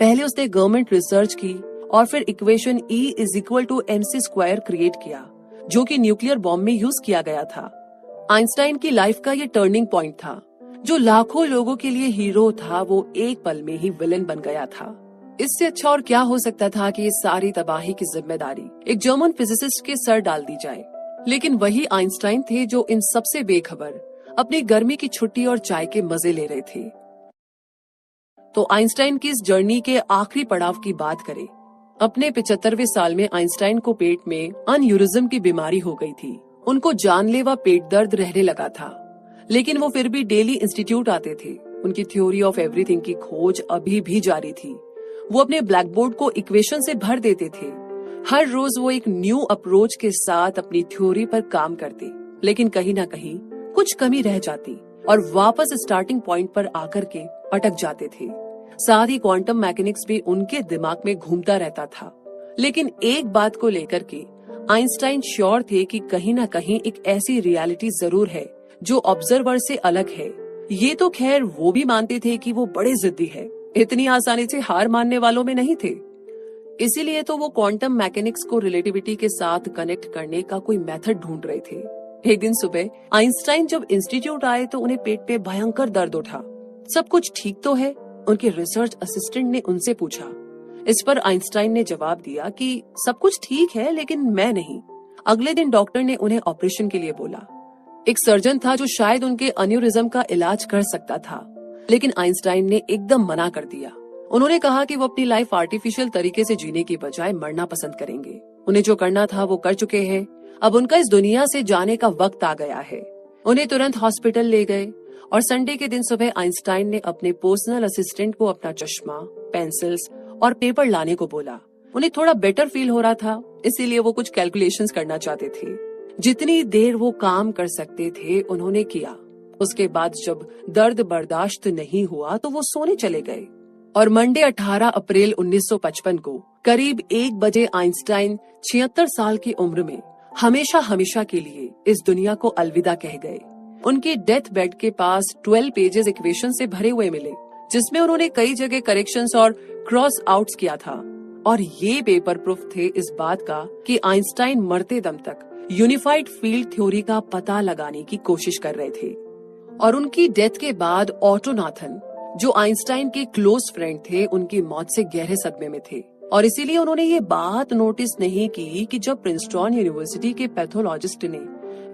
पहले उसने गवर्नमेंट रिसर्च की और फिर इक्वेशन E=mc² क्रिएट किया, जो कि न्यूक्लियर बॉम्ब में यूज किया गया था। आइंस्टाइन की लाइफ का ये टर्निंग पॉइंट था। जो लाखों लोगों के लिए हीरो था, वो एक पल में ही विलेन बन गया था। इससे अच्छा और क्या हो सकता था कि इस सारी तबाही की जिम्मेदारी एक जर्मन फिजिसिस्ट के सर डाल दी जाए। लेकिन वही आइंस्टाइन थे जो इन सबसे बेखबर अपनी गर्मी की छुट्टी और चाय के मजे ले रहे थे। तो आइंस्टाइन की इस जर्नी के आखिरी पड़ाव की बात करें। अपने 75वें साल में आइंस्टाइन को पेट में अनयूरिज्म की बीमारी हो गई थी। उनको जानलेवा पेट दर्द रहने लगा था, लेकिन वो फिर भी डेली इंस्टीट्यूट आते थे। उनकी थ्योरी ऑफ एवरीथिंग की खोज अभी भी जारी थी। वो अपने ब्लैक बोर्ड को इक्वेशन से भर देते थे। हर रोज वो एक न्यू अप्रोच के साथ अपनी थ्योरी पर काम करते, लेकिन कहीं ना कहीं कुछ कमी रह जाती और वापस स्टार्टिंग पॉइंट पर आकर के अटक जाते थे। साथ ही क्वांटम मैकेनिक्स भी उनके दिमाग में घूमता रहता था। लेकिन एक बात को लेकर के आइंस्टाइन श्योर थे कि कहीं ना कहीं एक ऐसी रियलिटी जरूर है जो ऑब्जर्वर से अलग है। ये तो खैर वो भी मानते थे कि वो बड़े जिद्दी है, इतनी आसानी से हार मानने वालों में नहीं थे। इसीलिए तो वो क्वांटम मैकेनिक्स को रिलेटिविटी के साथ कनेक्ट करने का कोई मेथड ढूंढ रहे थे। एक दिन सुबह आइंस्टाइन जब इंस्टीट्यूट आए तो उन्हें पेट पे भयंकर दर्द उठा। सब कुछ ठीक तो है? उनके रिसर्च असिस्टेंट ने उनसे पूछा। इस पर आइंस्टाइन ने जवाब दिया कि सब कुछ ठीक है, लेकिन मैं नहीं। अगले दिन डॉक्टर ने उन्हें ऑपरेशन के लिए बोला। एक सर्जन था जो शायद उनके अन्यूरिज्म का इलाज कर सकता था, लेकिन आइंस्टाइन ने एकदम मना कर दिया। उन्होंने कहा कि वो अपनी लाइफ आर्टिफिशियल तरीके से जीने की बजाय मरना पसंद करेंगे। उन्हें जो करना था वो कर चुके हैं, अब उनका इस दुनिया से जाने का वक्त आ गया है। उन्हें तुरंत हॉस्पिटल ले गए और संडे के दिन सुबह आइंस्टाइन ने अपने पर्सनल असिस्टेंट को अपना चश्मा, पेंसिल्स और पेपर लाने को बोला। उन्हें थोड़ा बेटर फील हो रहा था, इसीलिए वो कुछ कैलकुलेशंस करना चाहते थे। जितनी देर वो काम कर सकते थे उन्होंने किया। उसके बाद जब दर्द बर्दाश्त नहीं हुआ तो वो सोने चले गए। और मंडे 18 अप्रैल 1955 को करीब 1 बजे आइंस्टाइन 76 साल की उम्र में हमेशा हमेशा के लिए इस दुनिया को अलविदा कह गए। उनके डेथ बेड के पास 12 पेजेस इक्वेशन से भरे हुए मिले, जिसमें उन्होंने कई जगह करेक्शंस और क्रॉस आउट्स किया था। और ये पेपर प्रूफ थे इस बात का कि आइंस्टाइन मरते दम तक यूनिफाइड फील्ड थ्योरी का पता लगाने की कोशिश कर रहे थे। और उनकी डेथ के बाद ऑटो नाथन, जो आइंस्टाइन के क्लोज फ्रेंड थे, उनकी मौत से गहरे सदमे में थे। और इसीलिए उन्होंने ये बात नोटिस नहीं की कि जब प्रिंसटन यूनिवर्सिटी के पैथोलॉजिस्ट ने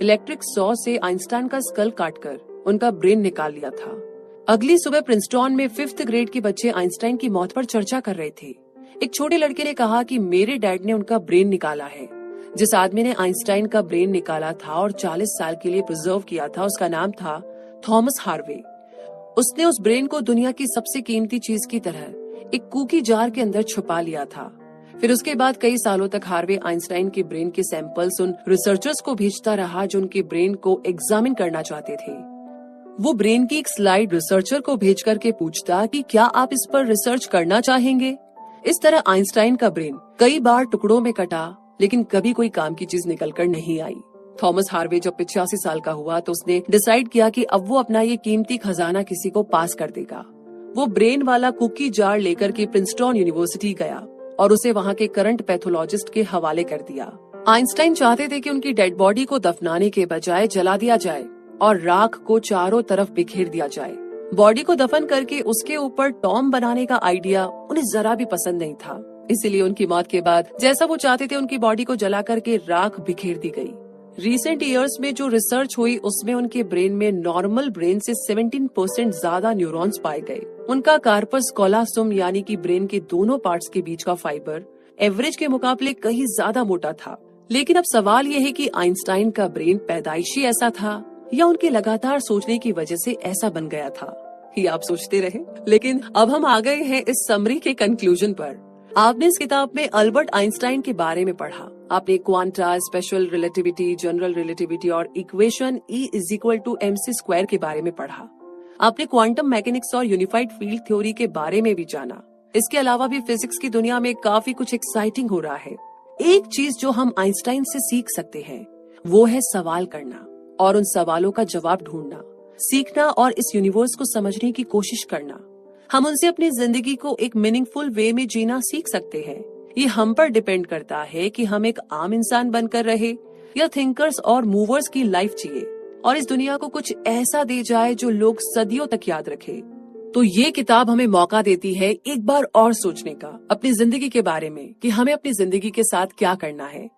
इलेक्ट्रिक सॉ से आइंस्टाइन का स्कल काटकर उनका ब्रेन निकाल लिया था। अगली सुबह प्रिंसटन में 5th ग्रेड के बच्चे आइंस्टाइन की मौत पर चर्चा कर रहे थे। एक छोटे लड़के ने कहा कि मेरे डैड ने उनका ब्रेन निकाला है। जिस आदमी ने आइंस्टाइन का ब्रेन निकाला था और 40 साल के लिए प्रिजर्व किया था, उसका नाम था थॉमस हार्वे। उसने उस ब्रेन को दुनिया की सबसे कीमती चीज की तरह एक कुकी जार के अंदर छुपा लिया था। फिर उसके बाद कई सालों तक हार्वे आइंस्टाइन के ब्रेन के सैंपल्स उन रिसर्चर्स को भेजता रहा जो उनके ब्रेन को एग्जामिन करना चाहते थे। वो ब्रेन की एक स्लाइड रिसर्चर को भेज करके पूछता कि क्या आप इस पर रिसर्च करना चाहेंगे। इस तरह आइंस्टाइन का ब्रेन कई बार टुकड़ों में कटा, लेकिन कभी कोई काम की चीज निकल कर नहीं आई। थॉमस हार्वे जब 85 साल का हुआ तो उसने डिसाइड किया कि अब वो अपना ये कीमती खजाना किसी को पास कर देगा। वो ब्रेन वाला कुकी जार लेकर के प्रिंसटन यूनिवर्सिटी गया और उसे वहाँ के करंट पैथोलॉजिस्ट के हवाले कर दिया। आइंस्टाइन चाहते थे कि उनकी डेड बॉडी को दफनाने के बजाय जला दिया जाए और राख को चारों तरफ बिखेर दिया जाए। बॉडी को दफन करके उसके ऊपर टॉम बनाने का आइडिया उन्हें जरा भी पसंद नहीं था। इसीलिए उनकी मौत के बाद जैसा वो चाहते थे उनकी बॉडी को जला करके राख बिखेर दी गई। रिसेंट ईयर्स में जो रिसर्च हुई उसमें उनके ब्रेन में नॉर्मल ब्रेन से 17% ज्यादा न्यूरॉन्स पाए गए। उनका कार्पस कॉलोसम यानी कि ब्रेन के दोनों पार्ट्स के बीच का फाइबर एवरेज के मुकाबले कहीं ज्यादा मोटा था। लेकिन अब सवाल यह है कि आइंस्टाइन का ब्रेन पैदाइशी ऐसा था या उनके लगातार सोचने की वजह से ऐसा बन गया था, ये आप सोचते रहे। लेकिन अब हम आ गए हैं इस समरी के कंक्लूजन पर। आपने इस किताब में अल्बर्ट आइंस्टाइन के बारे में पढ़ा, आपने quanta, special relativity, general relativity और इक्वेशन E=mc² के बारे में पढ़ा। आपने क्वांटम मैकेनिक्स और यूनिफाइड फील्ड थ्योरी के बारे में भी जाना। इसके अलावा भी फिजिक्स की दुनिया में काफी कुछ एक्साइटिंग हो रहा है। एक चीज जो हम आइंस्टाइन से सीख सकते हैं वो है सवाल करना और उन सवालों का जवाब ढूंढना, सीखना और इस यूनिवर्स को समझने की कोशिश करना। हम उनसे अपनी जिंदगी को एक मीनिंगफुल वे में जीना सीख सकते हैं। ये हम पर डिपेंड करता है कि हम एक आम इंसान बनकर रहे या थिंकर्स और मूवर्स की लाइफ जिए और इस दुनिया को कुछ ऐसा दे जाए जो लोग सदियों तक याद रखे। तो ये किताब हमें मौका देती है एक बार और सोचने का अपनी जिंदगी के बारे में कि हमें अपनी जिंदगी के साथ क्या करना है।